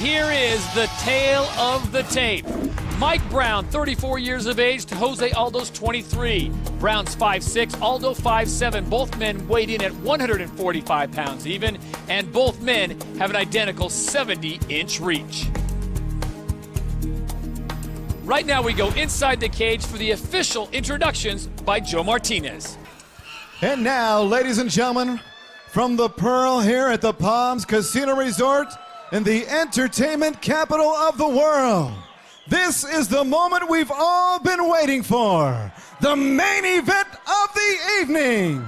Here is the tale of the tape. Mike Brown, 34 years of age, to Jose Aldo's 23. Brown's 5'6", Aldo 5'7". Both men weighed in at 145 pounds even, and both men have an identical 70-inch reach. Right now we go inside the cage for the official introductions by Joe Martinez. And now, ladies and gentlemen, from the Pearl here at the Palms Casino Resort in the entertainment capital of the world, this is the moment we've all been waiting for. The main event of the evening.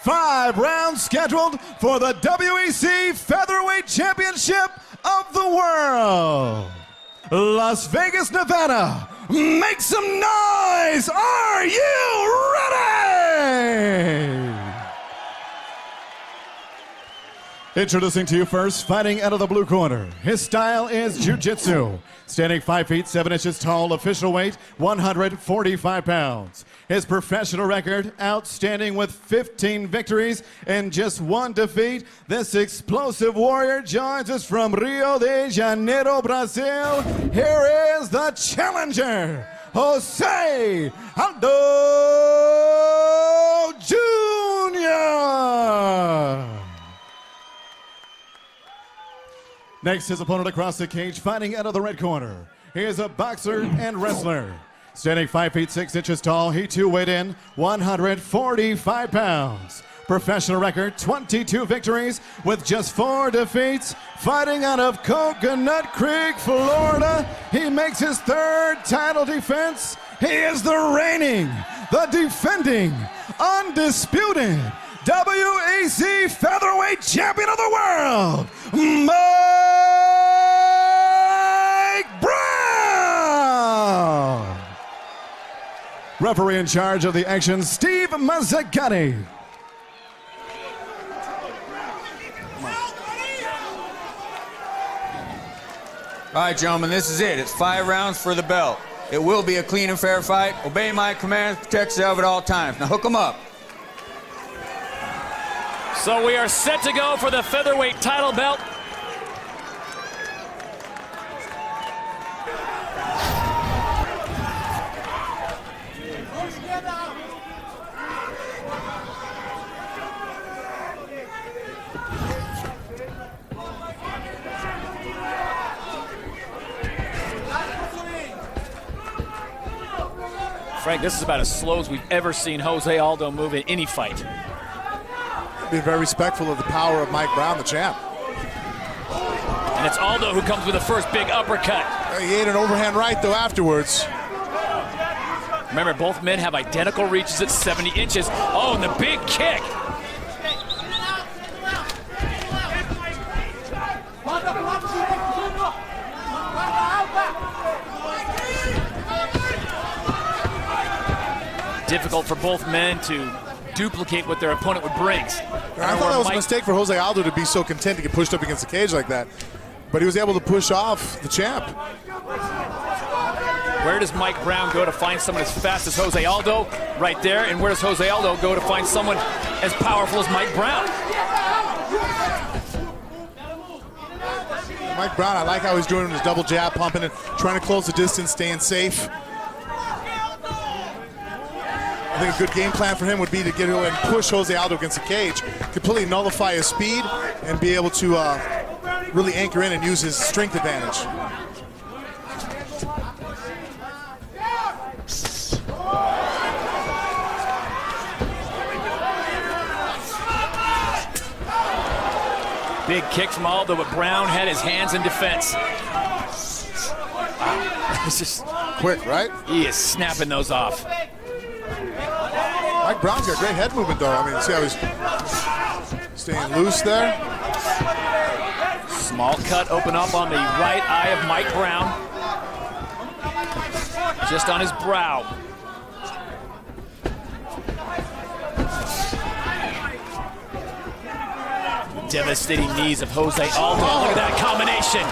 5 rounds scheduled for the WEC Featherweight Championship of the world. Las Vegas, Nevada, make some noise! Are you ready? Introducing to you first, fighting out of the blue corner. His style is jiu-jitsu. Standing 5 feet 7 inches tall, official weight 145 pounds. His professional record, outstanding with 15 victories and just 1 defeat. This explosive warrior joins us from Rio de Janeiro, Brazil. Here is the challenger, Jose Aldo Jr. Next, his opponent across the cage, fighting out of the red corner. He is a boxer and wrestler. Standing 5 feet 6 inches tall, he too weighed in 145 pounds. Professional record, 22 victories with just 4 defeats. Fighting out of Coconut Creek, Florida. He makes his 3rd title defense. He is the reigning, the defending, undisputed WEC Featherweight Champion of the world, Mike Brown. Referee in charge of the action, Steve Mazzagatti. All right, gentlemen, this is it. It's 5 rounds for the belt. It will be a clean and fair fight. Obey my commands, protect yourself at all times. Now hook them up. So we are set to go for the featherweight title belt. Frank, this is about as slow as we've ever seen Jose Aldo move in any fight. Be very respectful of the power of Mike Brown, the champ. And it's Aldo who comes with the first big uppercut. He ate an overhand right, though, afterwards. Remember, both men have identical reaches at 70 inches. Oh, and the big kick. Difficult for both men to duplicate what their opponent would bring. I thought that was a mistake for Jose Aldo to be so content to get pushed up against the cage like that. But he was able to push off the champ. Where does Mike Brown go to find someone as fast as Jose Aldo? Right there. And where does Jose Aldo go to find someone as powerful as Mike Brown? Mike Brown, I like how he's doing his double jab, pumping it, trying to close the distance, staying safe. I think a good game plan for him would be to get and push Jose Aldo against the cage, completely nullify his speed, and be able to really anchor in and use his strength advantage. Big kick from Aldo, but Brown had his hands in defense. Wow. It's just quick, right? He is snapping those off. Mike Brown's got great head movement, though. I mean, see how he's staying loose there. Small cut open up on the right eye of Mike Brown. Just on his brow. Devastating knees of Jose Aldo. Look at that combination.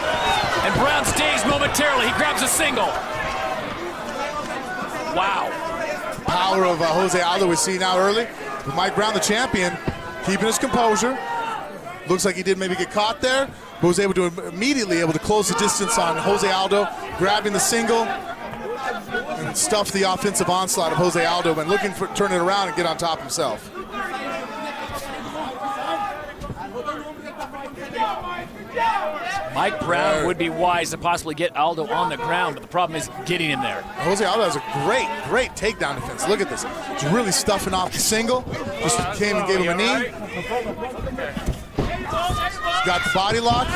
And Brown's dazed momentarily. He grabs a single. Wow. Power of Jose Aldo we see now early. But Mike Brown, the champion, keeping his composure. Looks like he did maybe get caught there, but was able to immediately close the distance on Jose Aldo, grabbing the single and stuff the offensive onslaught of Jose Aldo and looking for turn it around and get on top himself. Mike Brown would be wise to possibly get Aldo on the ground, but the problem is getting him there. Jose Aldo has a great takedown defense. Look at this. He's really stuffing off the single. Just came and gave him a knee. He's got the body lock.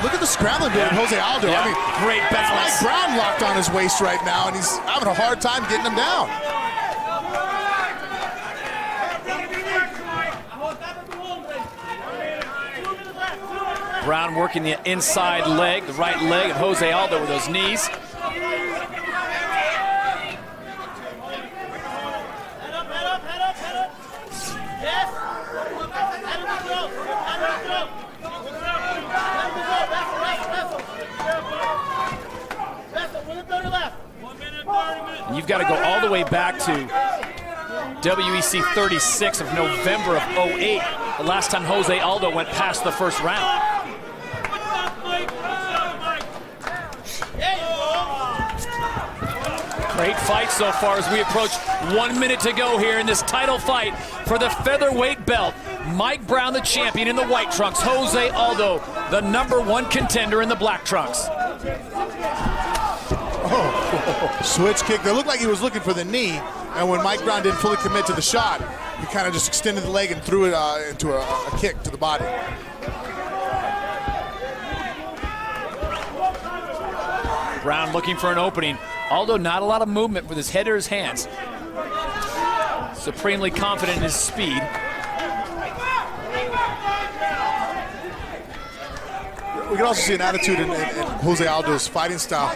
Look at the scrambling bit of Jose Aldo. Yeah. I mean, Great balance. Mike Brown locked on his waist right now, and he's having a hard time getting him down. Brown working the inside leg, the right leg of Jose Aldo with those knees. And you've got to go all the way back to WEC 36 of November of 08, the last time Jose Aldo went past the first round. Great fight so far as we approach 1 minute to go here in this title fight for the featherweight belt. Mike Brown, the champion in the white trunks. Jose Aldo, the #1 contender in the black trunks. Oh, switch kick. That looked like he was looking for the knee, and when Mike Brown didn't fully commit to the shot, he kind of just extended the leg and threw it into a kick to the body. Brown looking for an opening. Aldo not a lot of movement with his head or his hands. Supremely confident in his speed. We can also see an attitude in Jose Aldo's fighting style.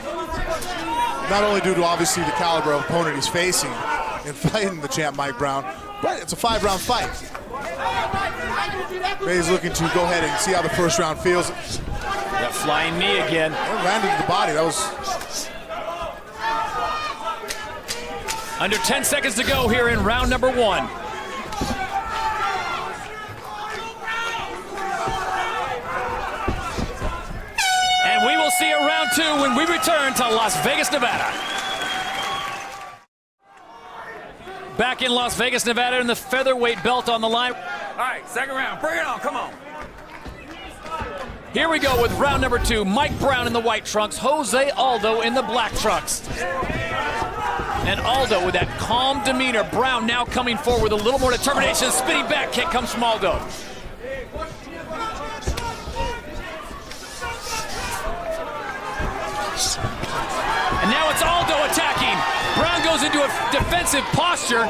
Not only due to obviously the caliber of opponent he's facing in fighting the champ Mike Brown, but it's a 5-round fight. He's looking to go ahead and see how the first round feels. That flying knee again. It landed to the body. That was under 10 seconds to go here in round #1. And we will see a round 2 when we return to Las Vegas, Nevada. Back in Las Vegas, Nevada, and the featherweight belt on the line. All right, second round. Bring it on. Come on. Here we go with round #2. Mike Brown in the white trunks, Jose Aldo in the black trunks. And Aldo with that calm demeanor. Brown now coming forward with a little more determination. Spinning back kick comes from Aldo. And now it's Aldo attacking. Brown goes into a defensive posture.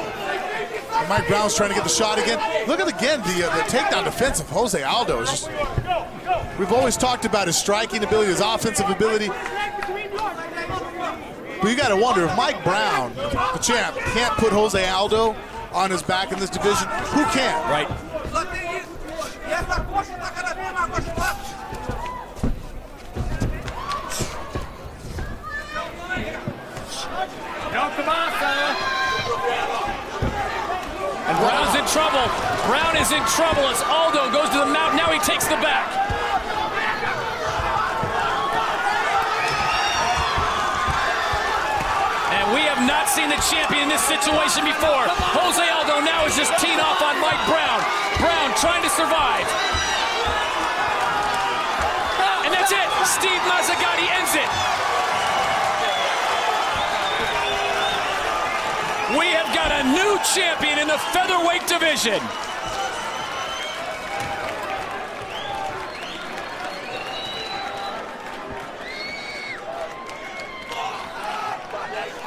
Mike Brown's trying to get the shot again. Look at again the takedown defense of Jose Aldo. Is just, we've always talked about his striking ability, his offensive ability. But you got to wonder if Mike Brown, the champ, can't put Jose Aldo on his back in this division, who can? Right. And Brown's in trouble. Brown is in trouble as Aldo goes to the mount. Now he takes the back. And we have not seen the champion in this situation before. Jose Aldo now is just teeing off on Mike Brown. Brown trying to survive. And that's it. Steve Mazzagatti ends it. We have got a new champion in the featherweight division.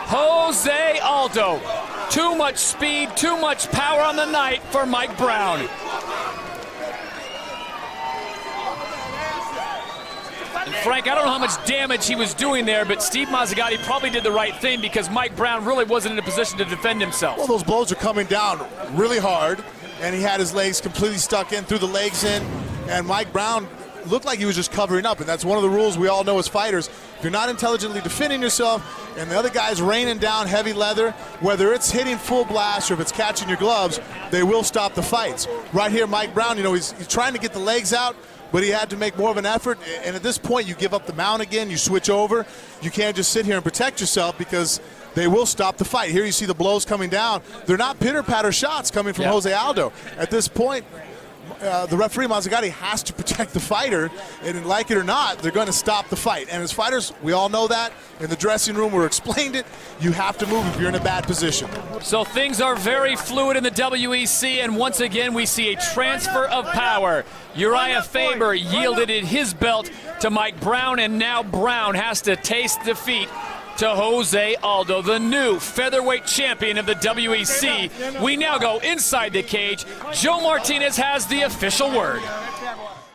Jose Aldo. Too much speed, too much power on the night for Mike Brown. And Frank, I don't know how much damage he was doing there, but Steve Mazzagatti probably did the right thing because Mike Brown really wasn't in a position to defend himself. Well, those blows are coming down really hard, and he had his legs completely stuck in, threw the legs in, and Mike Brown looked like he was just covering up, and that's one of the rules we all know as fighters. If you're not intelligently defending yourself and the other guy's raining down heavy leather, whether it's hitting full blast or if it's catching your gloves, they will stop the fights. Right here, Mike Brown, you know, he's trying to get the legs out, but he had to make more of an effort. And at this point, you give up the mount again, you switch over. You can't just sit here and protect yourself because they will stop the fight. Here you see the blows coming down. They're not pitter-patter shots coming from Jose Aldo. At this point, the referee, Mazzagatti, has to protect the fighter, and like it or not, they're going to stop the fight. And as fighters, we all know that. In the dressing room, we're explained it. You have to move if you're in a bad position. So things are very fluid in the WEC, and once again, we see a transfer of power. Uriah Faber yielded his belt to Mike Brown, and now Brown has to taste defeat to Jose Aldo, the new featherweight champion of the WEC. We now go inside the cage. Joe Martinez has the official word.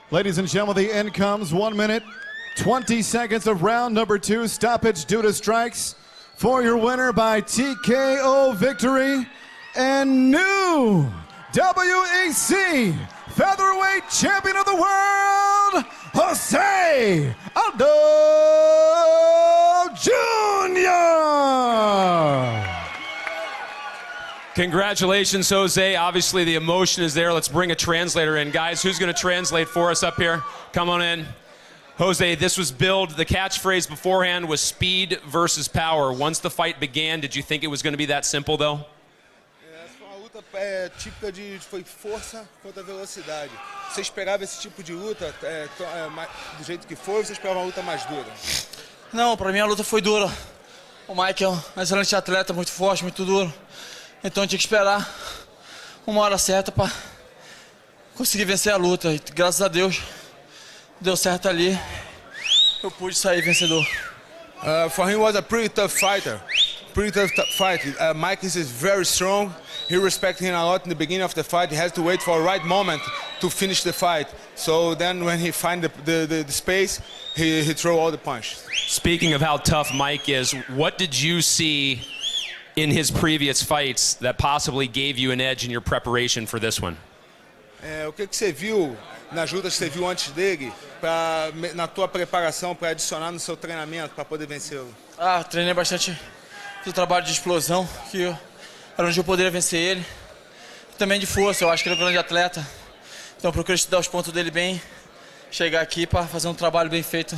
Ladies and gentlemen, the end comes 1 minute, 20 seconds of round number 2, stoppage due to strikes. For your winner by TKO victory and new WEC featherweight champion of the world, Jose Aldo Jr. Congratulations, Jose. Obviously, the emotion is there. Let's bring a translator in. Guys, who's going to translate for us up here? Come on in. Jose, this was billed, the catchphrase beforehand was speed versus power. Once the fight began, did you think it was going to be that simple, though? Essa foi uma luta típica foi força contra velocidade. Você esperava esse tipo de luta do jeito que foi, ou você esperava uma luta mais dura? Não, para mim a luta foi dura. O Mike é um excelente atleta, muito forte, muito duro. Então eu tinha que esperar uma hora certa para conseguir vencer a luta. E graças a Deus deu certo ali. Eu pude sair vencedor. For him was a pretty tough fighter. Pretty tough fight. Mike is very strong. He respects him a lot in the beginning of the fight. He has to wait for the right moment to finish the fight. So then when he finds the space, he throws all the punches. Speaking of how tough Mike is, what did you see in his previous fights that possibly gave you an edge in your preparation for this one? O que você viu nas lutas que você viu antes dele, na tua preparação para adicionar no seu treinamento para poder vencê-lo? Treinei bastante, fiz o trabalho de explosão, que era onde eu poderia vencer ele. Também de força, eu acho que ele é um grande atleta. Então procuro estudar os pontos dele bem, chegar aqui para fazer um trabalho bem feito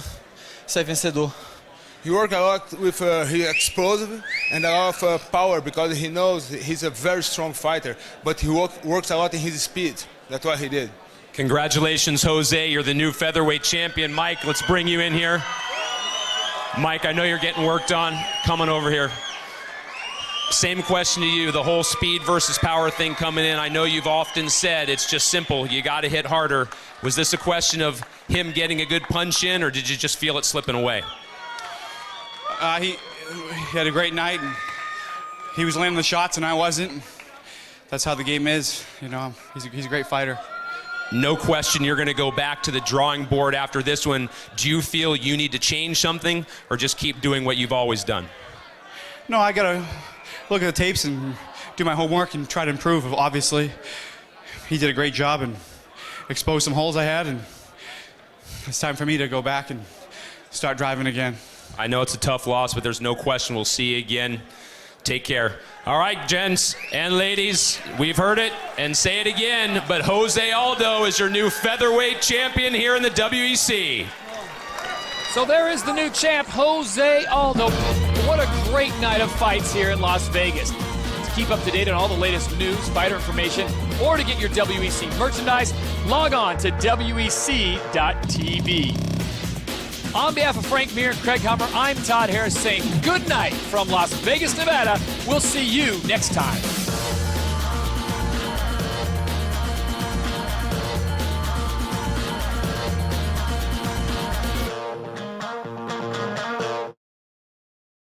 e sair vencedor. He worked a lot with his explosive and a lot of power because he knows he's a very strong fighter, but he works a lot in his speed. That's what he did. Congratulations, Jose. You're the new featherweight champion. Mike, let's bring you in here. Mike, I know you're getting worked on. Coming over here. Same question to you, the whole speed versus power thing coming in. I know you've often said it's just simple. You got to hit harder. Was this a question of him getting a good punch in, or did you just feel it slipping away? He had a great night, and he was landing the shots, and I wasn't. That's how the game is. You know, he's a great fighter. No question you're going to go back to the drawing board after this one. Do you feel you need to change something, or just keep doing what you've always done? No, I got to look at the tapes and do my homework and try to improve, obviously. He did a great job and exposed some holes I had, and it's time for me to go back and start driving again. I know it's a tough loss, but there's no question we'll see you again. Take care. All right, gents and ladies, we've heard it and say it again, but Jose Aldo is your new featherweight champion here in the WEC. So there is the new champ, Jose Aldo. What a great night of fights here in Las Vegas. To keep up to date on all the latest news, fighter information, or to get your WEC merchandise, log on to WEC.tv. On behalf of Frank Mir and Craig Hummer, I'm Todd Harris saying good night from Las Vegas, Nevada. We'll see you next time.